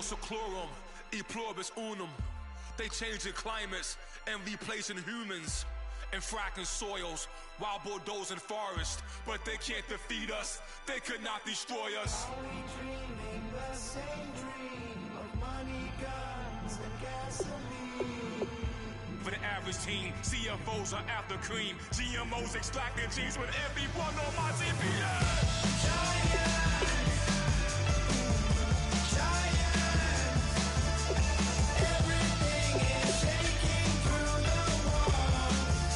seclorum, e pluribus unum. They changing climates and replacing humans and fracking soils while bulldozing forests. But they can't defeat us. They could not destroy us. Are we dreaming the same dream of money, guns, and gasoline? For the average team, CFOs are after cream. GMOs extracting genes with everyone on my TPS. Giants, everything is shaking through the walls.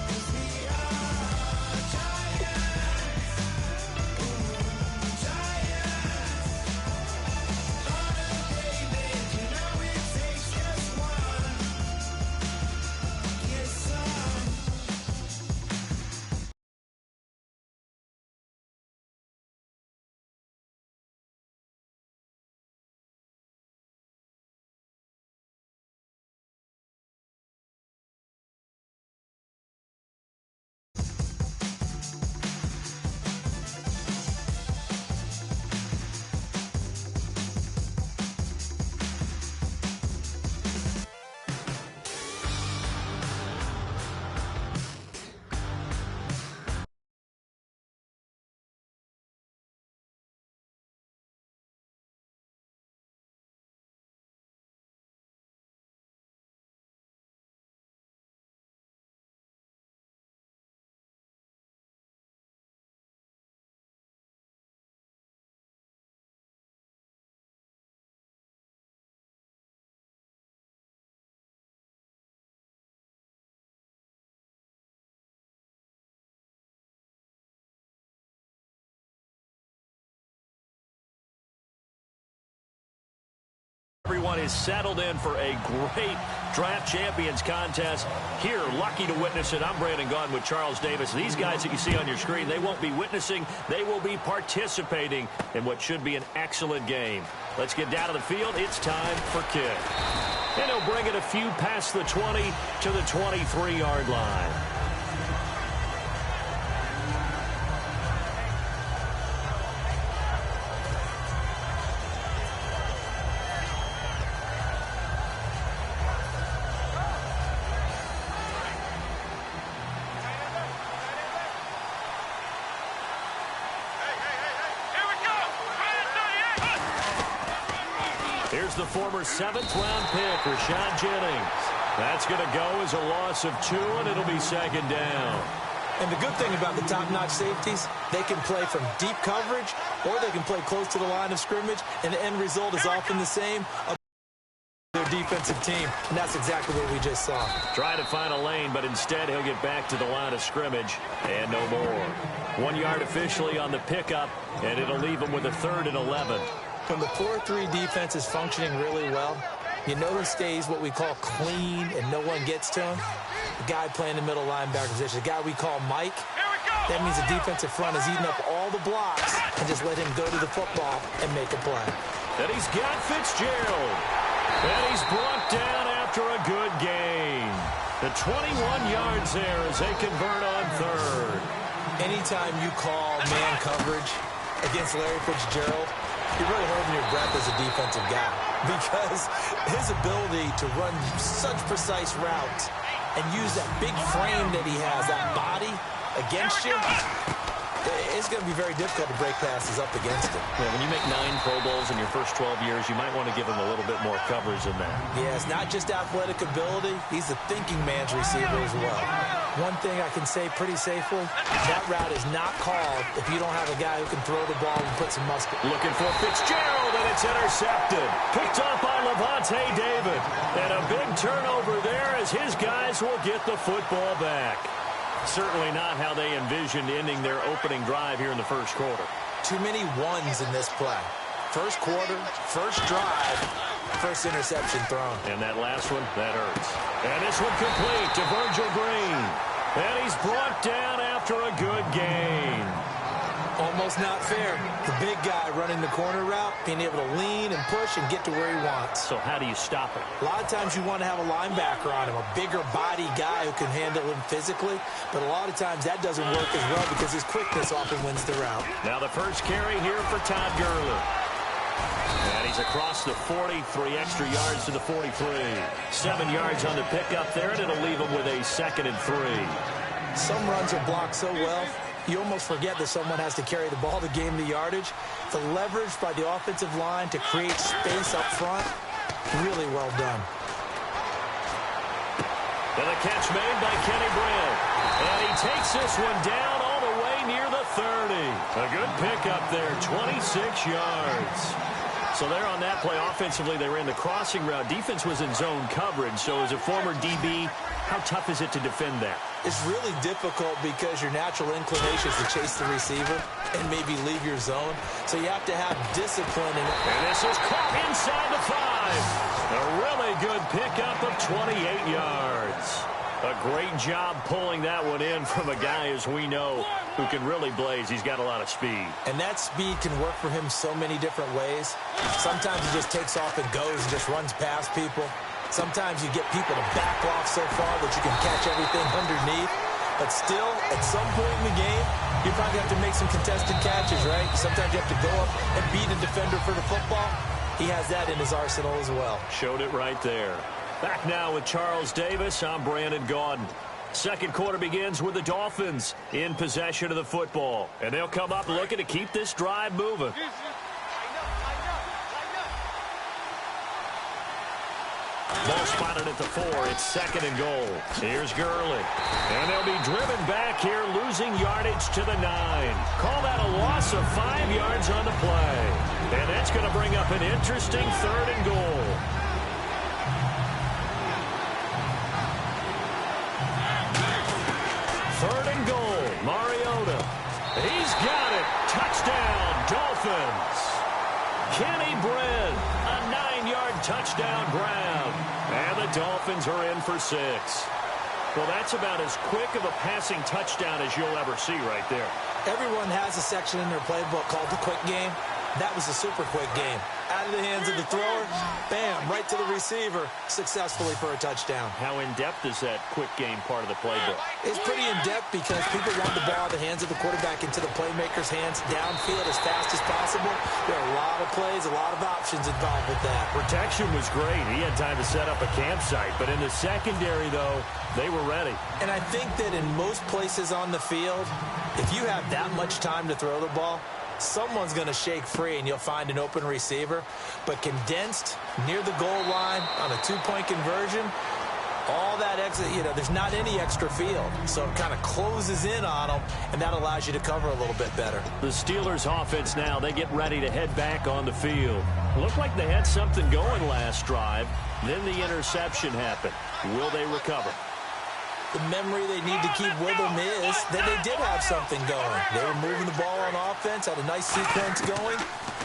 'Cause we are giants, Heart of David, you know it takes just one. Get some. Everyone is settled in for a great Draft Champions contest here. Lucky to witness it. I'm Brandon Gaudin with Charles Davis. These guys that you see on your screen, they won't be witnessing. They will be participating in what should be an excellent game. Let's get down to the field. It's time for kick. And he'll bring it a few past the 20 to the 23-yard line. Here's the former 7th-round pick, Rashad Jennings. That's going to go as a loss of 2, and it'll be second down. And the good thing about the top-notch safeties, they can play from deep coverage, or they can play close to the line of scrimmage, and the end result is often the same. Their defensive team, and that's exactly what we just saw. Trying to find a lane, but instead he'll get back to the line of scrimmage, and no more. 1 yard officially on the pickup, and it'll leave him with a 3rd and 11. When the 4-3 defense is functioning really well, you know who stays what we call clean and no one gets to him? The guy playing the middle linebacker position, the guy we call Mike. That means the defensive front is eating up all the blocks and just let him go to the football and make a play. And he's got Fitzgerald. And he's brought down after a good gain. The 21 yards there as they convert on 3rd. Anytime you call man coverage against Larry Fitzgerald, you're really holding your breath as a defensive guy because his ability to run such precise routes and use that big frame that he has, that body against you, it's going to be very difficult to break passes up against him. Yeah, when you make 9 Pro Bowls in your first 12 years, you might want to give him a little bit more coverage than that. Yeah, it's not just athletic ability. He's a thinking man's receiver as well. One thing I can say pretty safely, that route is not called if you don't have a guy who can throw the ball and put some muscle. Looking for Fitzgerald, and it's intercepted. Picked up by Levante David. And a big turnover there as his guys will get the football back. Certainly not how they envisioned ending their opening drive here in the first quarter. Too many ones in this play. First quarter, first drive, first interception thrown. And that last one, that hurts. And this one complete to Virgil Green. And he's brought down after a good gain. Almost not fair. The big guy running the corner route, being able to lean and push and get to where he wants. So how do you stop it? A lot of times you want to have a linebacker on him, a bigger body guy who can handle him physically. But a lot of times that doesn't work as well because his quickness often wins the route. Now the first carry here for Todd Gurley. And he's across the 40, 3 extra yards to the 43. 7 yards on the pickup there, and it'll leave him with a 2nd and 3. Some runs are blocked so well, you almost forget that someone has to carry the ball to gain the yardage. The leverage by the offensive line to create space up front, really well done. And a catch made by Kenny Britt. And he takes this one down all the way near the 30. A good pickup there, 26 yards. So there on that play, offensively, they ran the crossing route. Defense was in zone coverage. So as a former DB, how tough is it to defend that? It's really difficult because your natural inclination is to chase the receiver and maybe leave your zone. So you have to have discipline. And this is caught inside the 5. A really good pickup of 28 yards. A great job pulling that one in from a guy, as we know, who can really blaze. He's got a lot of speed. And that speed can work for him so many different ways. Sometimes he just takes off and goes and just runs past people. Sometimes you get people to back off so far that you can catch everything underneath. But still, at some point in the game, you probably have to make some contested catches, right? Sometimes you have to go up and beat a defender for the football. He has that in his arsenal as well. Showed it right there. Back now with Charles Davis, I'm Brandon Gaudin. Second quarter begins with the Dolphins in possession of the football. And they'll come up looking to keep this drive moving. Ball spotted at the 4. It's 2nd and goal. Here's Gurley. And they'll be driven back here, losing yardage to the 9. Call that a loss of 5 yards on the play. And that's going to bring up an interesting 3rd and goal. Third and goal, Mariota. He's got it. Touchdown, Dolphins. Kenny Britt, a 9-yard touchdown grab. And the Dolphins are in for 6. Well, that's about as quick of a passing touchdown as you'll ever see right there. Everyone has a section in their playbook called the quick game. That was a super quick game. Out of the hands of the thrower, bam, right to the receiver, successfully for a touchdown. How in-depth is that quick game part of the playbook? It's pretty in-depth because people want the ball out of the hands of the quarterback into the playmaker's hands downfield as fast as possible. There are a lot of plays, a lot of options involved with that. Protection was great. He had time to set up a campsite. But in the secondary, though, they were ready. And I think that in most places on the field, if you have that much time to throw the ball, someone's going to shake free and you'll find an open receiver. But condensed near the goal line on a 2-point conversion, all that extra, there's not any extra field. So it kind of closes in on them, and that allows you to cover a little bit better. The Steelers offense now, they get ready to head back on the field. Looked like they had something going last drive. Then the interception happened. Will they recover? The memory they need to keep with them is that they did have something going. They were moving the ball on offense, had a nice sequence going.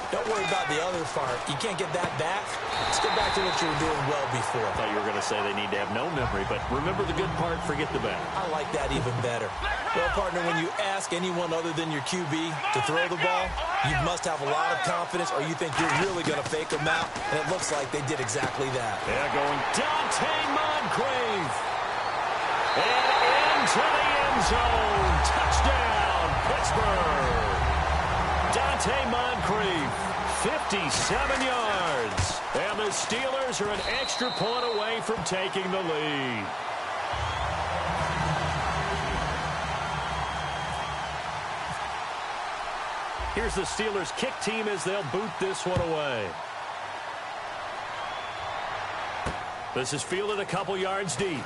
Don't worry about the other part. You can't get that back. Let's get back to what you were doing well before. I thought you were going to say they need to have no memory, but remember the good part, forget the bad. I like that even better. Well, partner, when you ask anyone other than your QB to throw the ball, you must have a lot of confidence, or you think you're really going to fake them out, and it looks like they did exactly that. Yeah, going Dante Moncrief. And into the end zone. Touchdown, Pittsburgh. Dante Moncrief, 57 yards. And the Steelers are an extra point away from taking the lead. Here's the Steelers kick team as they'll boot this one away. This is fielded a couple yards deep.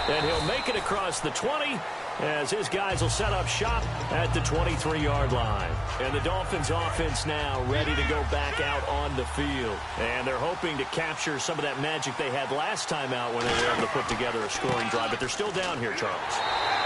And he'll make it across the 20 as his guys will set up shop at the 23-yard line. And the Dolphins offense now ready to go back out on the field. And they're hoping to capture some of that magic they had last time out when they were able to put together a scoring drive. But they're still down here, Charles.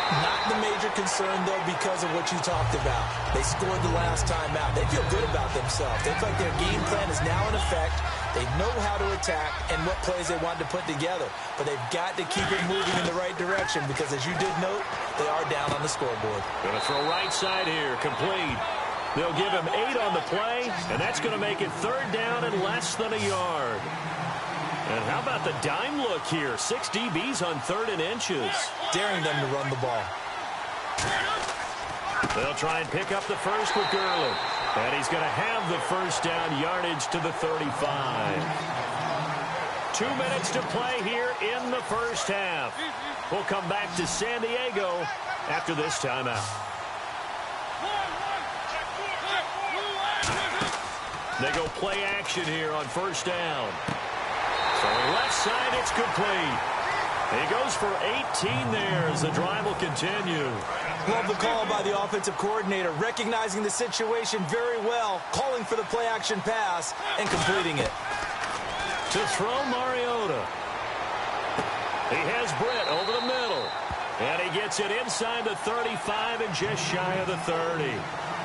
Not the major concern, though, because of what you talked about. They scored the last time out. They feel good about themselves. They feel like their game plan is now in effect. They know how to attack and what plays they want to put together. But they've got to keep it moving in the right direction because, as you did note, they are down on the scoreboard. Going to throw right side here, complete. They'll give him 8 on the play, and that's going to make it 3rd down and less than a yard. And how about the dime look here? 6 DBs on 3rd and inches. Daring them to run the ball. They'll try and pick up the first with Gurley. And he's going to have the first down, yardage to the 35. 2 minutes to play here in the first half. We'll come back to San Diego after this timeout. They go play action here on first down. So left side, it's complete. He goes for 18 there as the drive will continue. Love the call by the offensive coordinator, recognizing the situation very well, calling for the play-action pass, and completing it. To throw Mariota. He has Britt over the middle. And he gets it inside the 35 and just shy of the 30.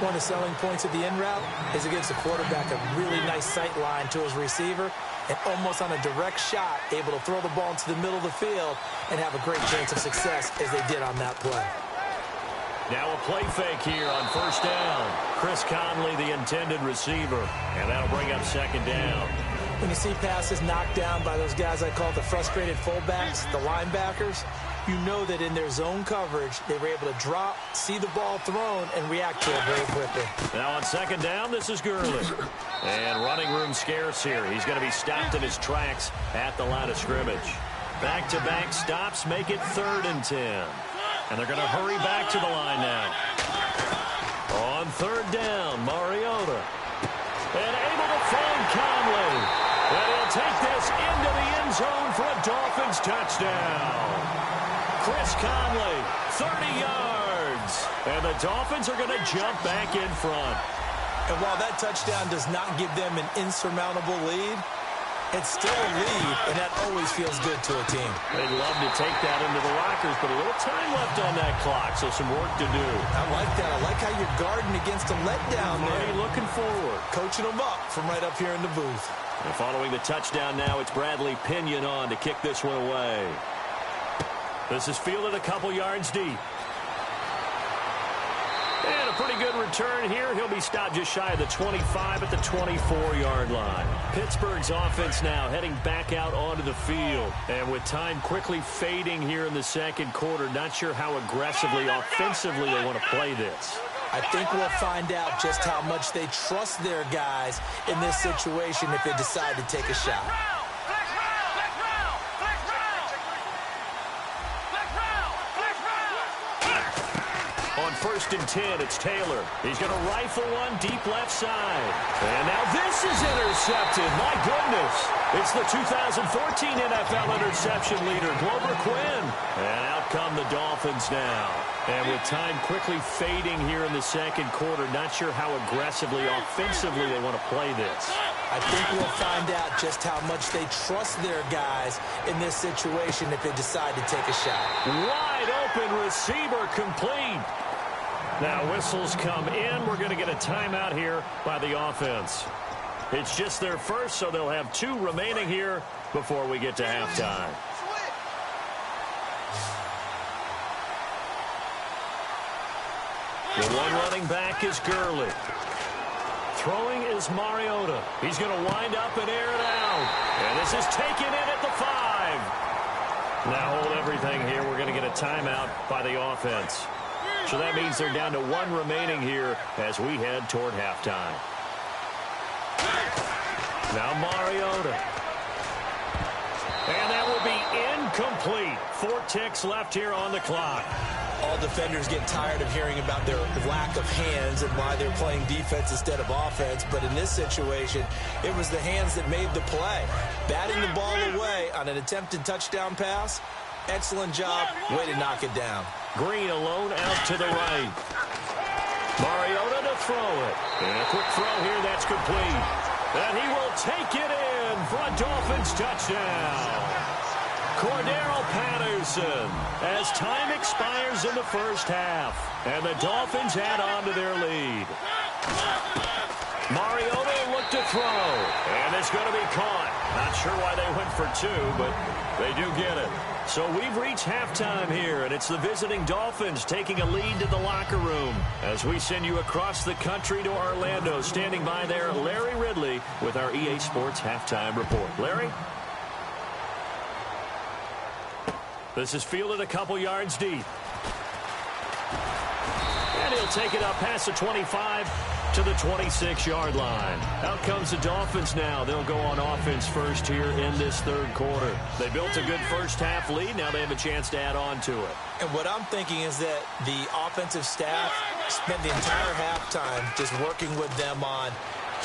One of the selling points of the in route is it gives the quarterback a really nice sight line to his receiver and almost on a direct shot able to throw the ball into the middle of the field and have a great chance of success as they did on that play. Now a play fake here on first down. Chris Conley, the intended receiver, and that'll bring up second down. When you see passes knocked down by those guys I call the frustrated fullbacks, the linebackers, you know that in their zone coverage, they were able to drop, see the ball thrown, and react to it very quickly. Now on second down, this is Gurley. And running room scarce here. He's going to be stopped in his tracks at the line of scrimmage. Back-to-back stops make it 3rd and 10. And they're going to hurry back to the line now. On third down, Mariota. And able to find Conley. And he'll take this into the end zone for a Dolphins touchdown. Chris Conley, 30 yards. And the Dolphins are going to jump back in front. And while that touchdown does not give them an insurmountable lead, it's still a lead, and that always feels good to a team. They'd love to take that into the lockers, but a little time left on that clock, so some work to do. I like that. I like how you're guarding against a letdown there. Already looking forward. Coaching them up from right up here in the booth. And following the touchdown now, it's Bradley Pinion on to kick this one away. This is fielded a couple yards deep. And a pretty good return here. He'll be stopped just shy of the 25 at the 24-yard line. Pittsburgh's offense now heading back out onto the field. And with time quickly fading here in the second quarter, not sure how aggressively, offensively they want to play this. I think we'll find out just how much they trust their guys in this situation if they decide to take a shot. On 1st and 10, it's Taylor. He's going to rifle one deep left side. And now this is intercepted. My goodness. It's the 2014 NFL interception leader, Glover Quinn. And out come the Dolphins now. And with time quickly fading here in the second quarter, not sure how aggressively, offensively they want to play this. I think we'll find out just how much they trust their guys in this situation if they decide to take a shot. Wide open receiver complete. Now whistles come in. We're going to get a timeout here by the offense. It's just their first, so they'll have 2 remaining here before we get to halftime. The one running back is Gurley. Throwing is Mariota. He's going to wind up and air it out. And this is taken in at the 5. Now hold everything here. We're going to get a timeout by the offense. So that means they're down to 1 remaining here as we head toward halftime. Now Mariota. And that will be incomplete. 4 ticks left here on the clock. All defenders get tired of hearing about their lack of hands and why they're playing defense instead of offense. But in this situation, it was the hands that made the play. Batting the ball away on an attempted touchdown pass. Excellent job. Way to knock it down. Green alone out to the right. Mariota to throw it. And a quick throw here. That's complete. And he will take it in for a Dolphins touchdown. Cordero Patterson as time expires in the first half. And the Dolphins add on to their lead. Mariota look to throw. And it's going to be caught. Not sure why they went for 2, but they do get it. So we've reached halftime here, and it's the visiting Dolphins taking a lead to the locker room as we send you across the country to Orlando. Standing by there, Larry Ridley with our EA Sports Halftime Report. Larry? This is fielded a couple yards deep. And he'll He'll take it up past the 25 to the 26-yard line. Out comes the Dolphins now. They'll go on offense first here in this third quarter. They built a good first-half lead. Now they have a chance to add on to it. And what I'm thinking is that the offensive staff spent the entire halftime just working with them on,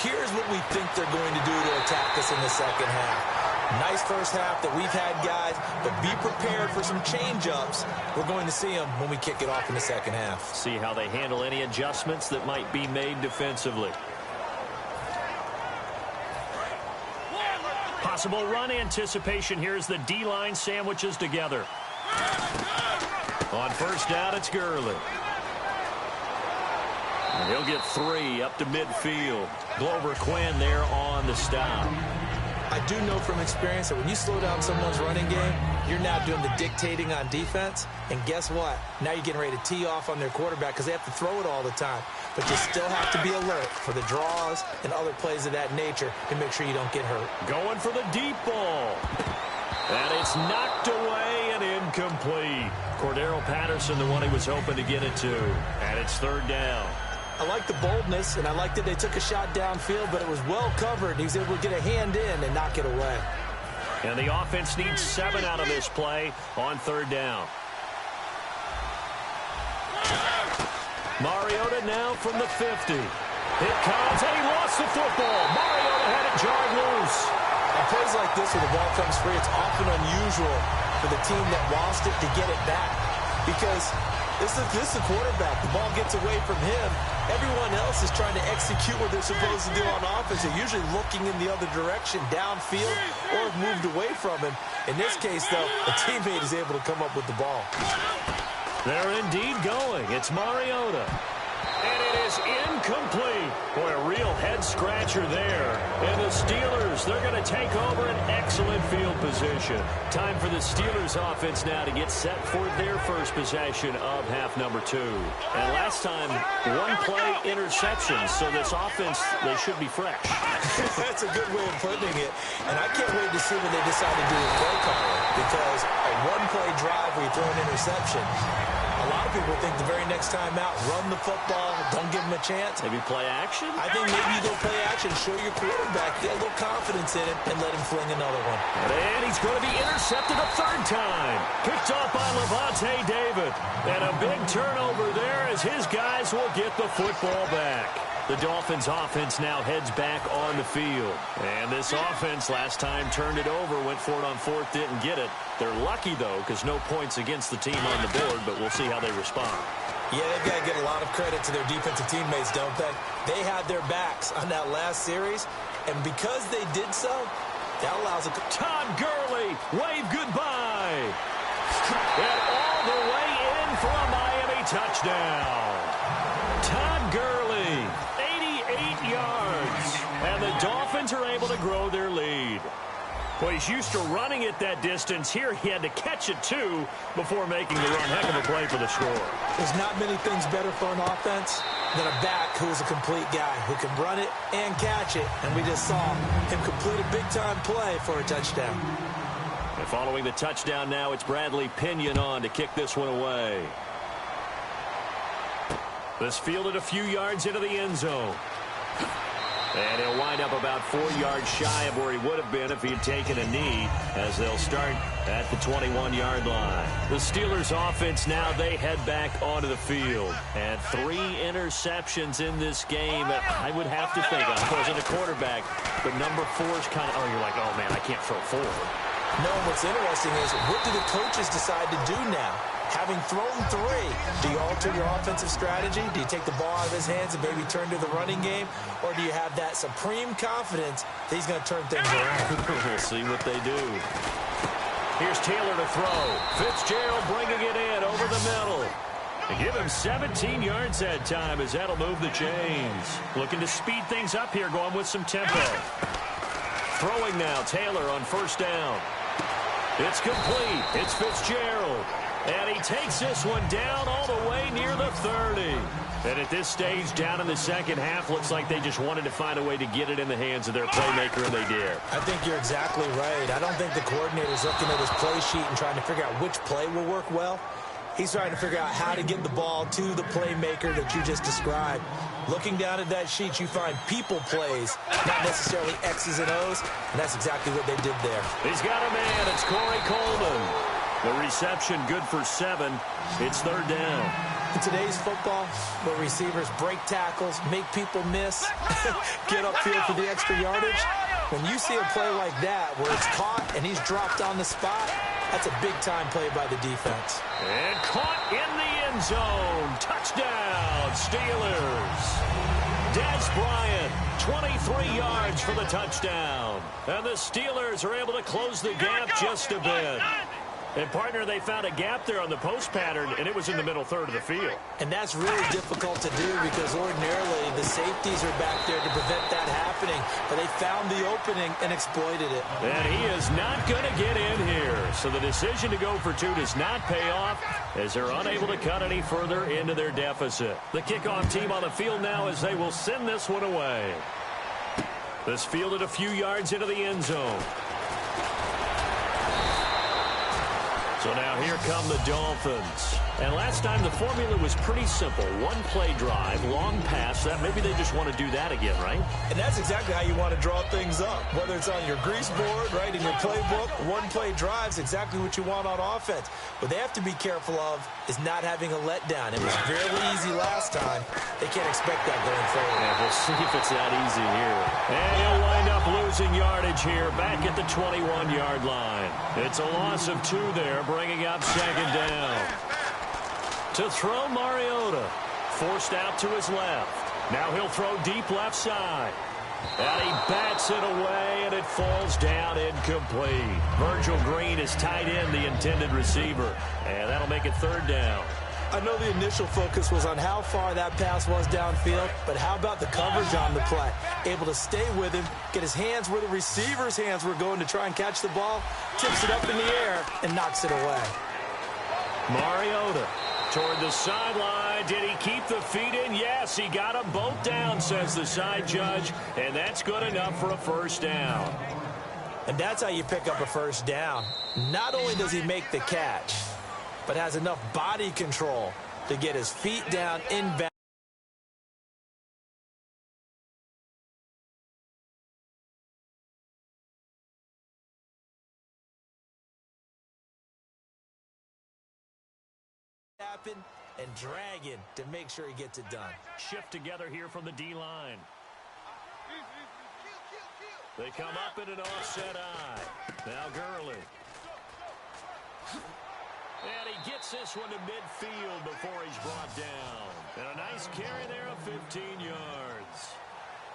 here's what we think they're going to do to attack us in the second half. Nice first half that we've had, guys, but be prepared for some change-ups. We're going to see them when we kick it off in the second half. See how they handle any adjustments that might be made defensively. Possible run anticipation here as the D-line sandwiches together. On first down, it's Gurley. And he'll get 3 up to midfield. Glover Quinn there on the stop. I do know from experience that when you slow down someone's running game, you're now doing the dictating on defense. And guess what? Now you're getting ready to tee off on their quarterback because they have to throw it all the time. But you still have to be alert for the draws and other plays of that nature to make sure you don't get hurt. Going for the deep ball. And it's knocked away and incomplete. Cordero Patterson, the one he was hoping to get it to. And it's third down. I like the boldness, and I like that they took a shot downfield, but it was well covered. He was able to get a hand in and knock it away. And the offense needs 7 out of this play on third down. Mariota now from the 50. It comes, and he lost the football. Mariota had it jarred loose. On plays like this where the ball comes free, it's often unusual for the team that lost it to get it back because this is the quarterback. The ball gets away from him. Everyone else is trying to execute what they're supposed to do on offense. They're usually looking in the other direction, downfield, or have moved away from him. In this case, though, a teammate is able to come up with the ball. They're indeed going. It's Mariota. And it is incomplete. Boy, a real head-scratcher there. And the Steelers, they're going to take over an excellent field position. Time for the Steelers offense now to get set for their first possession of half number 2. And last time, 1-play interceptions. So this offense, they should be fresh. That's a good way of putting it. And I can't wait to see what they decide to do with play calling. Because a 1-play drive where you throw an interception, a lot of people think the very next time out, run the football, don't give them a chance. Maybe play action? I think maybe you go play action, show your quarterback, get a little confidence in it, and let him fling another one. And he's going to be intercepted a third time. Picked off by Lavonte David. And a big turnover there as his guys will get the football back. The Dolphins offense now heads back on the field. And this offense last time turned it over, went for it on fourth, didn't get it. They're lucky, though, because no points against the team on the board, but we'll see how they respond. Yeah, they've got to get a lot of credit to their defensive teammates, don't they? They had their backs on that last series, and because they did so, that allows a... Todd Gurley, wave goodbye. And all the way in for a Miami touchdown. Todd Gurley, 88 yards. And the Dolphins are able to grow their lead. Well, he's used to running it that distance. Here he had to catch it, too, before making the run. Heck of a play for the score. There's not many things better for an offense than a back who is a complete guy who can run it and catch it. And we just saw him complete a big-time play for a touchdown. And following the touchdown now, it's Bradley Pinion on to kick this one away. This fielded a few yards into the end zone. And he'll wind up about 4 yards shy of where he would have been if he had taken a knee, as they'll start at the 21-yard line. The Steelers offense now, they head back onto the field. And 3 interceptions in this game. I would have to think, I wasn't a quarterback, but number 4 is kind of, you're like, oh, man, I can't throw 4. No, what's interesting is, what do the coaches decide to do now? Having thrown 3, do you alter your offensive strategy? Do you take the ball out of his hands and maybe turn to the running game? Or do you have that supreme confidence that he's going to turn things around? We'll see what they do. Here's Taylor to throw. Fitzgerald bringing it in over the middle. They give him 17 yards that time as that'll move the chains. Looking to speed things up here, going with some tempo. Throwing now, Taylor on first down. It's complete. It's Fitzgerald. And he takes this one down all the way near the 30. And at this stage, down in the second half, looks like they just wanted to find a way to get it in the hands of their playmaker, and they did. I think you're exactly right. I don't think the coordinator's looking at his play sheet and trying to figure out which play will work well. He's trying to figure out how to get the ball to the playmaker that you just described. Looking down at that sheet, you find people plays, not necessarily X's and O's, and that's exactly what they did there. He's got a man. It's Corey Coleman. The reception good for 7. It's third down. In today's football, where receivers break tackles, make people miss, get upfield for the extra yardage, when you see a play like that where it's caught and he's dropped on the spot, that's a big-time play by the defense. And caught in the end zone. Touchdown, Steelers. Dez Bryant, 23 yards for the touchdown. And the Steelers are able to close the gap just a bit. And, partner, they found a gap there on the post pattern, and it was in the middle third of the field. And that's really difficult to do because ordinarily the safeties are back there to prevent that happening. But they found the opening and exploited it. And he is not going to get in here. So the decision to go for 2 does not pay off as they're unable to cut any further into their deficit. The kickoff team on the field now as they will send this one away. This fielded a few yards into the end zone. So now here come the Dolphins. And last time the formula was pretty simple. One play drive, long pass. That maybe they just want to do that again, right? And that's exactly how you want to draw things up. Whether it's on your grease board, right, in your playbook, one play drive is exactly what you want on offense. What they have to be careful of is not having a letdown. It was fairly easy last time. They can't expect that going forward. Yeah, we'll see if it's that easy here. And he'll wind up losing yardage here back at the 21-yard line. It's a loss of 2 there, bringing up second down. To throw Mariota. Forced out to his left. Now he'll throw deep left side. And he bats it away, and it falls down incomplete. Virgil Green is tied in, the intended receiver. And that'll make it third down. I know the initial focus was on how far that pass was downfield, but how about the coverage on the play? Able to stay with him, get his hands where the receiver's hands were going to try and catch the ball, tips it up in the air, and knocks it away. Mariota toward the sideline. Did he keep the feet in? Yes, he got them both down, says the side judge, and that's good enough for a first down. And that's how you pick up a first down. Not only does he make the catch, but has enough body control to get his feet down inbound. And dragging to make sure he gets it done. Shift together here from the D-line. They come up in an offset eye. Now Gurley. And he gets this one to midfield before he's brought down. And a nice carry there of 15 yards.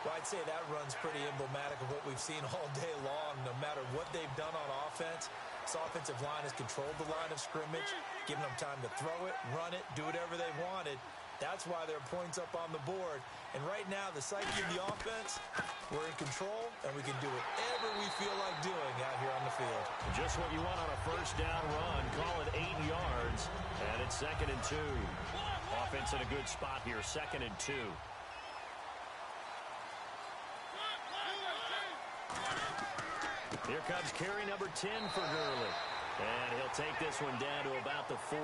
Well, I'd say that run's pretty emblematic of what we've seen all day long. No matter what they've done on offense, this offensive line has controlled the line of scrimmage, giving them time to throw it, run it, do whatever they wanted. That's why there are points up on the board. And right now, the psyche of the offense, we're in control, and we can do whatever we feel like doing out here on the field. Just what you want on a first down run. Call it 8 yards, and it's 2nd and 2. Offense in a good spot here, 2nd and 2. Here comes carry number 10 for Gurley. And he'll take this one down to about the 40.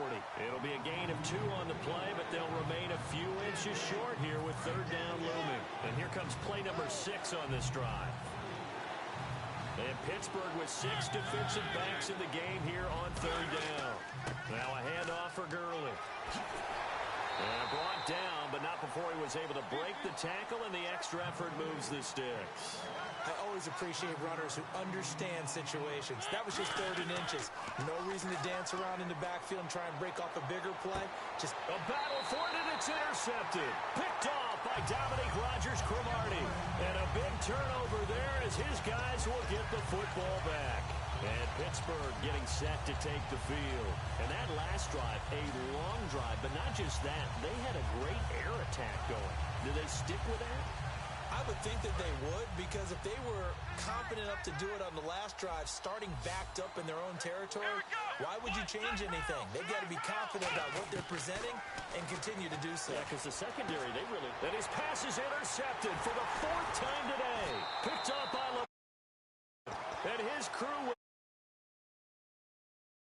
It'll be a gain of 2 on the play, but they'll remain a few inches short here with third down looming. And here comes play number 6 on this drive. And Pittsburgh with 6 defensive backs in the game here on third down. Now a handoff for Gurley. And brought down, but not before he was able to break the tackle, and the extra effort moves the sticks. I always appreciate runners who understand situations. That was just 3rd and inches. No reason to dance around in the backfield and try and break off a bigger play. Just a battle for it, and it's intercepted. Picked off by Dominique Rodgers-Cromartie. And a big turnover there as his guys will get the football back. And Pittsburgh getting set to take the field. And that last drive, a long drive, but not just that. They had a great air attack going. Do they stick with that? I would think that they would, because if they were confident enough to do it on the last drive, starting backed up in their own territory, why would you change anything? They've got to be confident about what they're presenting and continue to do so. Yeah, because the secondary, they really... And his pass is intercepted for the 4th time today. Picked up by